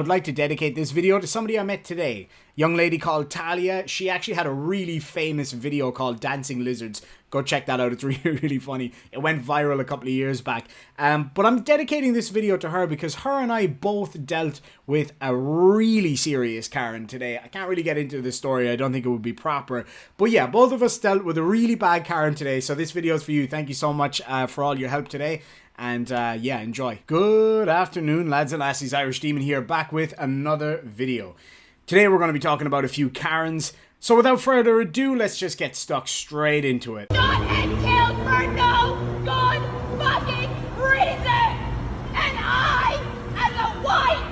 would like to dedicate this video to somebody I met today. Young lady called Talia. She actually had a really famous video called Dancing Lizards. Go check that out. It's really, really funny. It went viral a couple of years back. But I'm dedicating this video to her because her and I both dealt with a really serious Karen today. I can't really get into the story. I don't think it would be proper. But yeah, both of us dealt with a really bad Karen today. So this video is for you. Thank you so much for all your help today. And yeah, enjoy. Good afternoon, lads and lassies. Irish Demon here, back with another video. Today we're going to be talking about a few Karens. So without further ado, let's just get stuck straight into it. Shot and killed for no good fucking reason! And I, as a white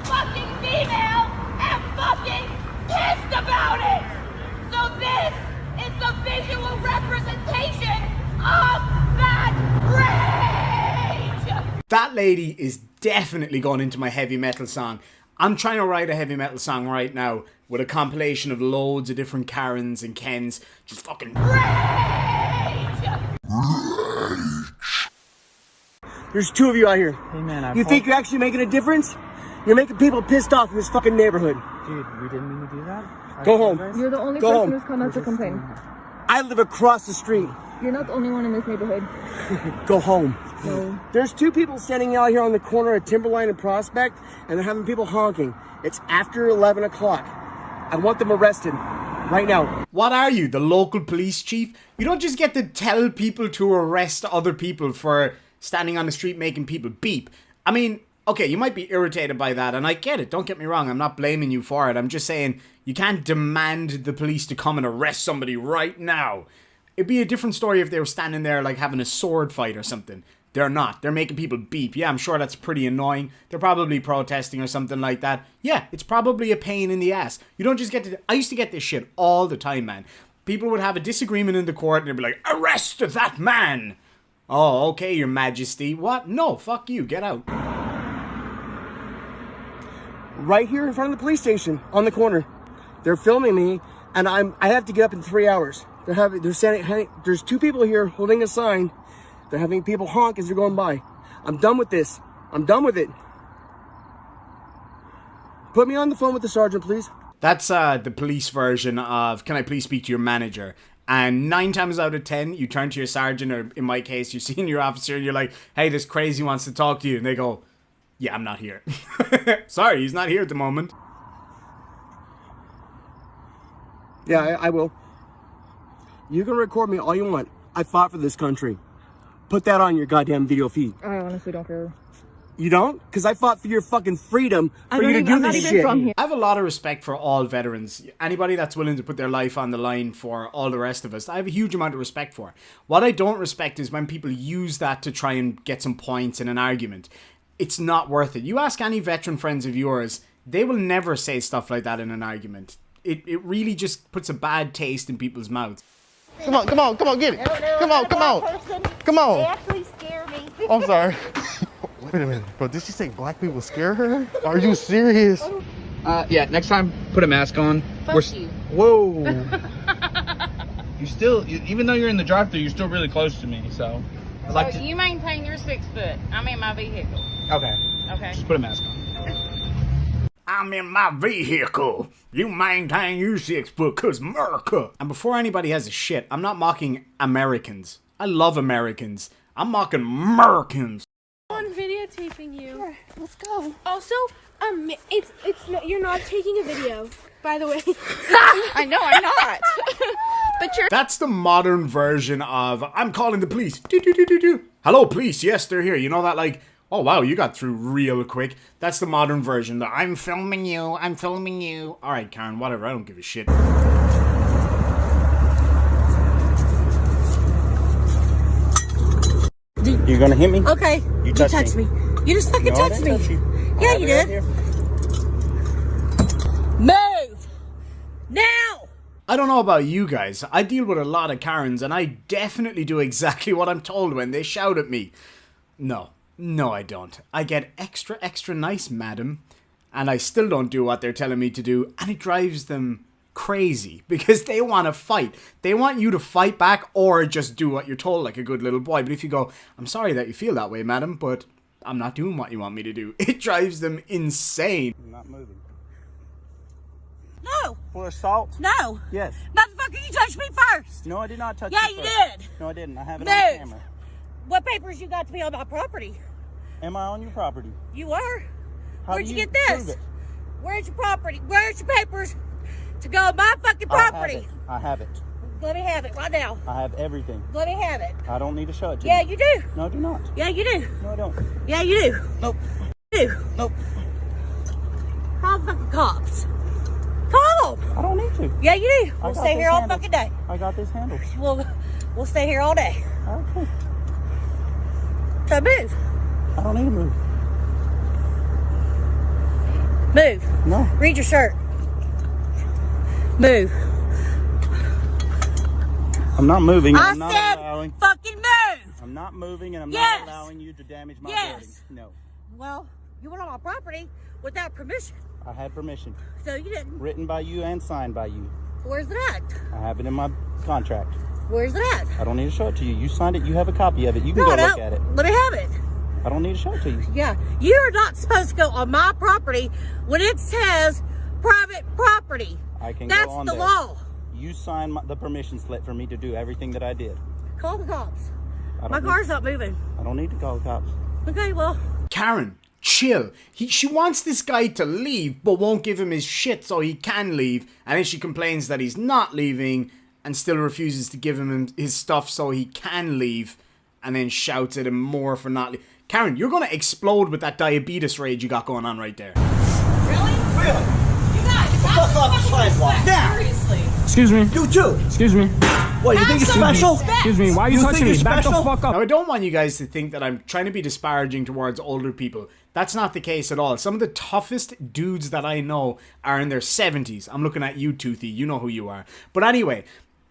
fucking female, am fucking pissed about it! So this is the visual representation of that rage! That lady is definitely going into my heavy metal song. I'm trying to write a heavy metal song right now with a compilation of loads of different Karens and Kens. Just fucking Rage! There's two of you out here. Hey man, You think you're actually making a difference? You're making people pissed off in this fucking neighborhood. Dude, we didn't mean to do that. Go home. You're the only Go person home. who's come out to complain. I live across the street. You're not the only one in this neighborhood. Go home. No. There's two people standing out here on the corner of Timberline and Prospect, and they're having people honking. It's after 11 o'clock. I want them arrested right now. What are you, the local police chief? You don't just get to tell people to arrest other people for standing on the street making people beep. I mean, okay, you might be irritated by that, and I get it. Don't get me wrong. I'm not blaming you for it. I'm just saying you can't demand the police to come and arrest somebody right now. It'd be a different story if they were standing there like having a sword fight or something. They're not. They're making people beep. Yeah, I'm sure that's pretty annoying. They're probably protesting or something like that. Yeah, it's probably a pain in the ass. You don't just get to... I used to get this shit all the time, man. People would have a disagreement in the court and they'd be like, arrest that man! Oh, okay, your majesty. What? No, fuck you. Get out. Right here in front of the police station, on the corner. They're filming me, and I have to get up in 3 hours. There's two people here holding a sign. They're having people honk as they're going by. I'm done with this. I'm done with it. Put me on the phone with the sergeant, please. That's the police version of, can I please speak to your manager? And 9 times out of 10, you turn to your sergeant, or in my case, your senior officer, and you're like, hey, this crazy wants to talk to you. And they go, yeah, I'm not here. Sorry, he's not here at the moment. Yeah, I will. You can record me all you want. I fought for this country. Put that on your goddamn video feed. I honestly don't care. You don't? Because I fought for your fucking freedom for you to do this shit. I have a lot of respect for all veterans. Anybody that's willing to put their life on the line for all the rest of us, I have a huge amount of respect for. What I don't respect is when people use that to try and get some points in an argument. It's not worth it. You ask any veteran friends of yours, they will never say stuff like that in an argument. It really just puts a bad taste in people's mouths. Come on, get it. Come on. Come on. They actually scare me. I'm sorry. Wait a minute, bro. Did she say black people scare her? Are you serious? Yeah, next time, put a mask on. Fuck you. Whoa. Even though you're in the drive-thru, you're still really close to me, so. So you maintain your 6 foot. I'm in my vehicle. Okay. Okay. Just put a mask on. I'm in my vehicle. You maintain your 6 foot, cause America. And before anybody has a shit, I'm not mocking Americans. I love Americans. I'm mocking Americans. On videotaping you. Sure, let's go. Also, it's not, you're not taking a video, by the way. I know I'm not. But you're. That's the modern version of, I'm calling the police. Do. Hello, police. Yes, they're here. You know that, like, oh, wow, you got through real quick. That's the modern version. The, I'm filming you. All right, Karen, whatever. I don't give a shit. You gonna hit me? Okay. You touched me. You just fucking touched me. Yeah, you did. Move! Now! I don't know about you guys. I deal with a lot of Karens, and I definitely do exactly what I'm told when they shout at me. No, I don't. I get extra nice, madam, and I still don't do what they're telling me to do, and it drives them crazy because they want to fight. They want you to fight back or just do what you're told like a good little boy. But if you go, I'm sorry that you feel that way, madam, but I'm not doing what you want me to do. It drives them insane. I'm not moving. No. For assault? No. Yes. Motherfucker, you touched me first. No, I did not touch Yeah, you you first. did. No, I didn't. I have it Move. on camera. What papers you got to be on my property? Am I on your property? You are. How Where'd do you you get this? prove it? Where's your property? Where's your papers to go on my fucking I have property? it. I have it. Let me have it right now. I have everything. Let me have it. I don't need to show it to Yeah, you. you do. No, I do not. Yeah, you do. No, I don't. Yeah, you do. Nope. You do. Nope. Call the fucking cops. Call them. I don't need to. Yeah, you do. I We'll got stay this here all handled. fucking day. I got this handled. We'll stay here all day. Okay. So move. I don't need to move. Move. No. Read your shirt. Move. I'm not moving. I I'm not said allowing. fucking move. I'm not moving, and I'm Yes. not allowing you to damage my Yes. building. No. Well, you went on my property without permission. I had permission, So you didn't. written by you and signed by you. Where's it at? I have it in my contract. Where's it at? I don't need to show it to you. You signed it. You have a copy of it. You can go look at it. Let me have it. I don't need to show it to you. Yeah. You're not supposed to go on my property when it says private property. I can That's go on the there. law. You signed the permission slip for me to do everything that I did. Call the cops. I My don't car's not moving. I don't need to call the cops. Okay, well. Karen, chill. She wants this guy to leave, but won't give him his shit so he can leave. And then she complains that he's not leaving and still refuses to give him his stuff so he can leave. And then shouts at him more for not leaving. Karen, you're going to explode with that diabetes rage you got going on right there. Really? You guys, Fuck off the sidewalk now. seriously. Excuse me. You too. Excuse me. What, you think you're special? Excuse me. Why are you, You touching think me? you're Back the special? fuck up. Now, I don't want you guys to think that I'm trying to be disparaging towards older people. That's not the case at all. Some of the toughest dudes that I know are in their 70s. I'm looking at you, Toothy. You know who you are. But anyway,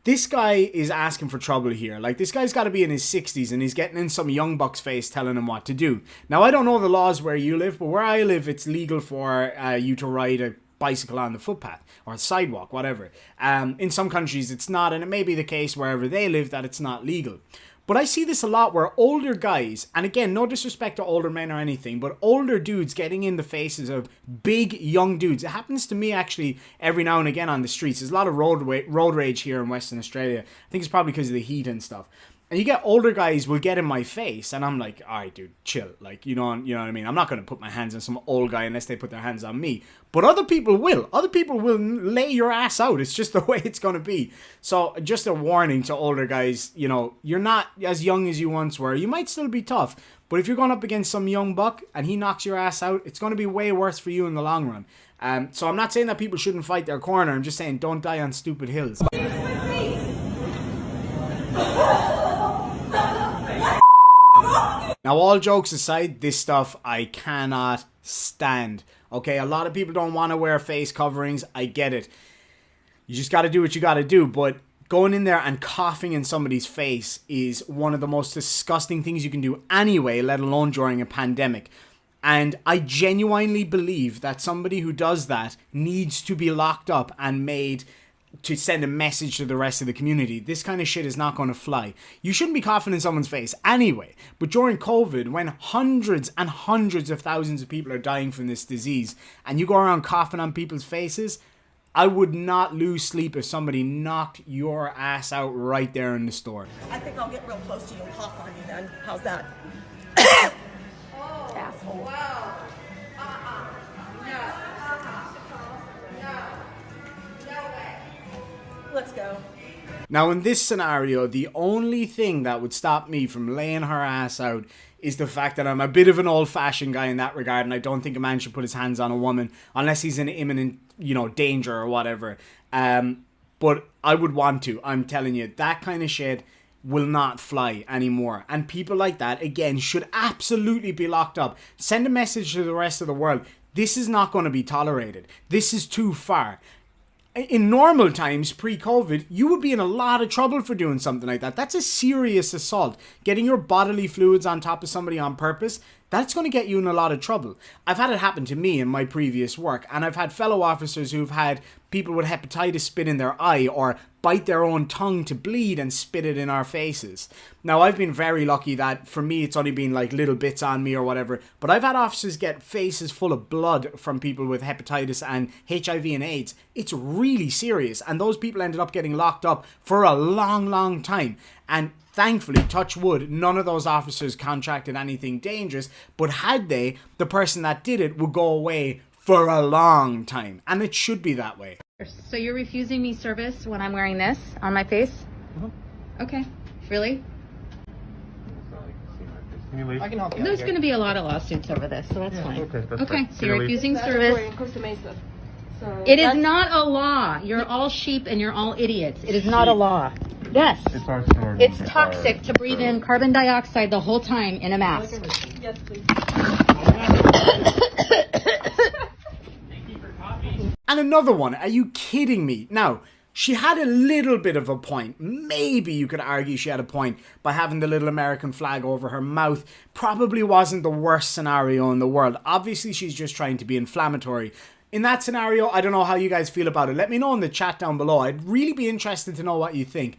this guy is asking for trouble here. Like, this guy's got to be in his 60s and he's getting in some young buck's face telling him what to do. Now, I don't know the laws where you live, but where I live, it's legal for you to ride a bicycle on the footpath or sidewalk, whatever. In some countries, it's not, and it may be the case wherever they live that it's not legal. But I see this a lot where older guys, and again, no disrespect to older men or anything, but older dudes getting in the faces of big young dudes. It happens to me actually every now and again on the streets. There's a lot of road rage here in Western Australia. I think it's probably because of the heat and stuff. And you get older guys will get in my face, and I'm like, all right, dude, chill. Like, you know what I mean? I'm not going to put my hands on some old guy unless they put their hands on me. But other people will. Other people will lay your ass out. It's just the way it's going to be. So just a warning to older guys, you know, you're not as young as you once were. You might still be tough. But if you're going up against some young buck and he knocks your ass out, it's going to be way worse for you in the long run. So I'm not saying that people shouldn't fight their corner. I'm just saying don't die on stupid hills. Now, all jokes aside, this stuff I cannot stand. Okay, a lot of people don't want to wear face coverings. I get it. You just got to do what you got to do. But going in there and coughing in somebody's face is one of the most disgusting things you can do anyway, let alone during a pandemic. And I genuinely believe that somebody who does that needs to be locked up and made to send a message to the rest of the community. This kind of shit is not going to fly. You shouldn't be coughing in someone's face anyway. But during COVID, when hundreds and hundreds of thousands of people are dying from this disease, and you go around coughing on people's faces, I would not lose sleep if somebody knocked your ass out right there in the store. I think I'll get real close to you and cough on you then. How's that? Asshole. Wow. Let's go. Now, in this scenario, the only thing that would stop me from laying her ass out is the fact that I'm a bit of an old-fashioned guy in that regard, and I don't think a man should put his hands on a woman unless he's in imminent, danger or whatever. But I would want to. I'm telling you, that kind of shit will not fly anymore. And people like that, again, should absolutely be locked up. Send a message to the rest of the world. This is not going to be tolerated. This is too far. In normal times, pre-COVID, you would be in a lot of trouble for doing something like that. That's a serious assault. Getting your bodily fluids on top of somebody on purpose, that's going to get you in a lot of trouble. I've had it happen to me in my previous work, and I've had fellow officers who've had people with hepatitis spit in their eye or bite their own tongue to bleed and spit it in our faces. Now, I've been very lucky that for me it's only been like little bits on me or whatever, but I've had officers get faces full of blood from people with hepatitis and HIV and AIDS. It's really serious, and those people ended up getting locked up for a long time. And thankfully, touch wood, none of those officers contracted anything dangerous, but had they, the person that did it would go away for a long time, and it should be that way. So you're refusing me service when I'm wearing this on my face? Okay. Really? I can help you. There's going to be a lot of lawsuits over this, so that's fine. Okay, that's Okay, fine. so you're refusing service. So It is not a law. You're all sheep and you're all idiots. It is not a law. Yes. It's our store. It's toxic to breathe in carbon dioxide the whole time in a mask. Yes, please. And another one, are you kidding me? Now, she had a little bit of a point. Maybe you could argue she had a point by having the little American flag over her mouth. Probably wasn't the worst scenario in the world. Obviously, she's just trying to be inflammatory. In that scenario, I don't know how you guys feel about it. Let me know in the chat down below. I'd really be interested to know what you think.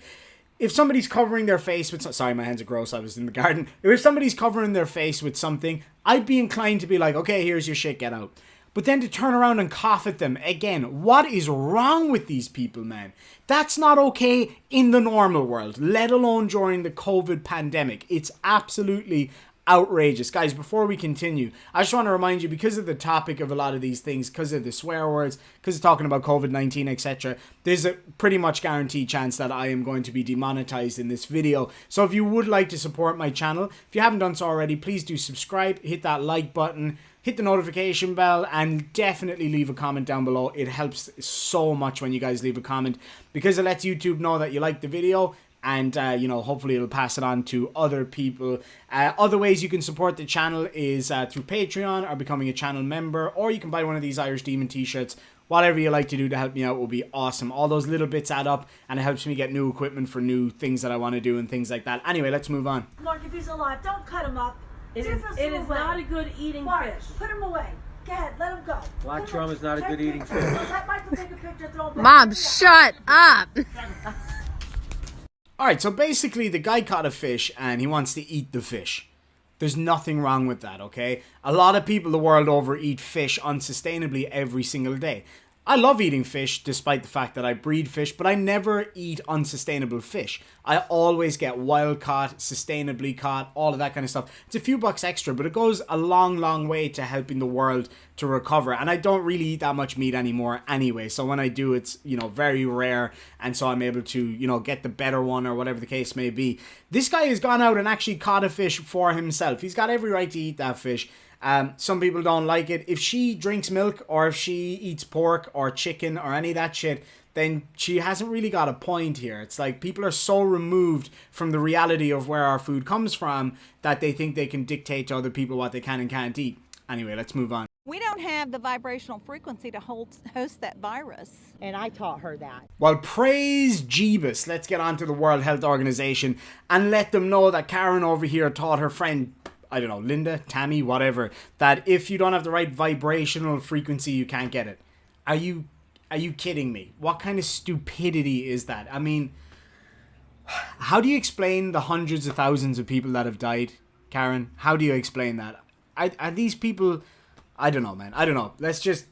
If somebody's covering their face with... Sorry, my hands are gross. I was in the garden. If somebody's covering their face with something, I'd be inclined to be like, okay, here's your shit, get out. But then to turn around and cough at them, again, what is wrong with these people, man? That's not okay in the normal world, let alone during the COVID pandemic. It's absolutely outrageous. Guys, before we continue, I just want to remind you, because of the topic of a lot of these things, because of the swear words, because of talking about COVID-19, etc., there's a pretty much guaranteed chance that I am going to be demonetized in this video. So if you would like to support my channel, if you haven't done so already, please do subscribe, hit that like button, hit the notification bell, and definitely leave a comment down below. It helps so much when you guys leave a comment, because it lets YouTube know that you like the video, and you know, hopefully it'll pass it on to other people. Other ways you can support the channel is through Patreon or becoming a channel member, or you can buy one of these Irish Demon t-shirts. Whatever you like to do to help me out will be awesome. All those little bits add up, and it helps me get new equipment for new things that I want to do and things like that. Anyway, let's move on. Mark, if he's alive, don't cut him up. It is not a good eating Mark, fish. put him away. Go ahead, let him go. Black drum is not a good eating fish. Let Michael take a picture, throw him back. Mom, shut up. Alright, so basically the guy caught a fish and he wants to eat the fish. There's nothing wrong with that, okay? A lot of people the world over eat fish unsustainably every single day. I love eating fish despite the fact that I breed fish, but I never eat unsustainable fish. I always get wild caught, sustainably caught, all of that kind of stuff. It's a few bucks extra, but it goes a long way to helping the world to recover. And I don't really eat that much meat anymore anyway, so when I do, it's, you know, very rare, and so I'm able to, you know, get the better one or whatever the case may be. This guy has gone out and actually caught a fish for himself. He's got every right to eat that fish. Some people don't like it. If she drinks milk, or if she eats pork or chicken or any of that shit, then she hasn't really got a point here. It's like people are so removed from the reality of where our food comes from that they think they can dictate to other people what they can and can't eat. Anyway, let's move on. We don't have the vibrational frequency to host that virus. And I taught her that. Well, praise Jeebus. Let's get on to the World Health Organization and let them know that Karen over here taught her friend, I don't know, Linda, Tammy, whatever, that if you don't have the right vibrational frequency, you can't get it. Are you kidding me? What kind of stupidity is that? I mean, how do you explain the hundreds of thousands of people that have died, Karen? How do you explain that? Are these people... I don't know, man. I don't know. Let's just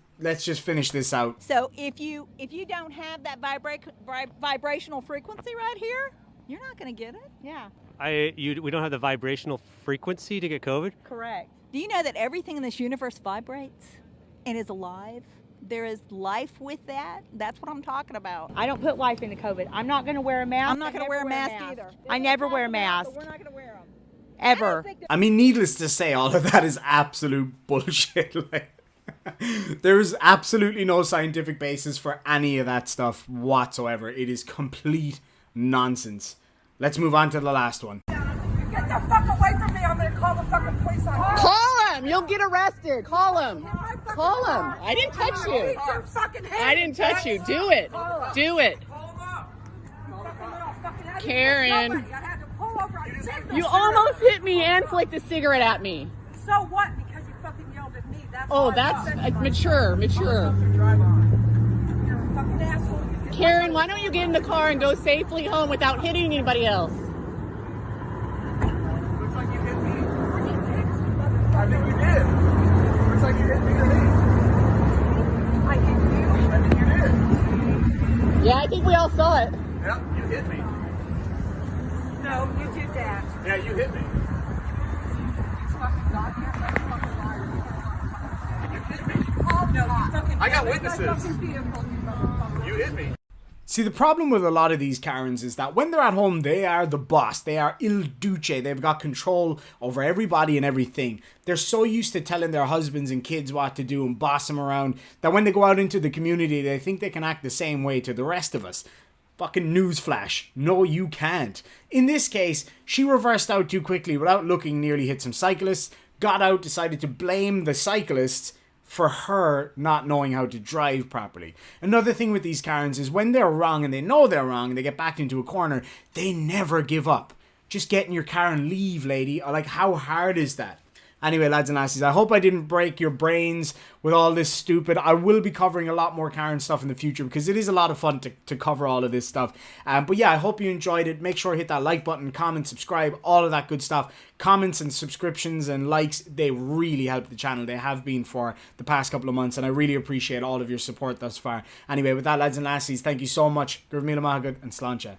finish this out. So if you don't have that vibrational frequency right here, you're not going to get it. Yeah. We don't have the vibrational frequency to get COVID? Correct. Do you know that everything in this universe vibrates and is alive? There is life with that. That's what I'm talking about. I don't put life into COVID. I'm not going to wear a mask. I'm not going to wear a mask either. I never wear a mask. We're not going to wear them. Ever. I mean, needless to say, all of that is absolute bullshit. Like, there is absolutely no scientific basis for any of that stuff whatsoever. It is complete nonsense. Let's move on to the last one. Get the fuck away from me. I'm going to call the fucking police on you. Call him. You'll get arrested. Call him. Call him. I didn't touch you. I didn't touch you. Do it. Do it. Karen. You almost hit me and flicked a cigarette at me. So what? Because you fucking yelled at me. That's Oh, that's mature. You're a fucking asshole. Karen, why don't you get in the car and go safely home without hitting anybody else? Looks like you hit me. I think you did. Looks like you hit me to me. I hit you? I think you did. Yeah, I think we all saw it. Yep, you hit me. No, you did that. Yeah, you hit me. You fucking goddamn right fucking liar. You hit me. Oh, no, you fucking I got my witnesses. fucking vehicle, you motherfucker. You hit me. See, the problem with a lot of these Karens is that when they're at home, they are the boss. They are il duce. They've got control over everybody and everything. They're so used to telling their husbands and kids what to do and boss them around that when they go out into the community, they think they can act the same way to the rest of us. Fucking newsflash. No, you can't. In this case, she reversed out too quickly without looking, nearly hit some cyclists, got out, decided to blame the cyclists for her not knowing how to drive properly. Another thing with these Karens is when they're wrong and they know they're wrong and they get backed into a corner, they never give up. Just get in your car and leave, lady. Like, how hard is that? Anyway, lads and lassies, I hope I didn't break your brains with all this stupid. I will be covering a lot more Karen stuff in the future because it is a lot of fun to cover all of this stuff. But yeah, I hope you enjoyed it. Make sure to hit that like button, comment, subscribe, all of that good stuff. Comments and subscriptions and likes, they really help the channel. They have been for the past couple of months, and I really appreciate all of your support thus far. Anyway, with that, lads and lassies, thank you so much. Gurv Mila Mahagad and Sláinte.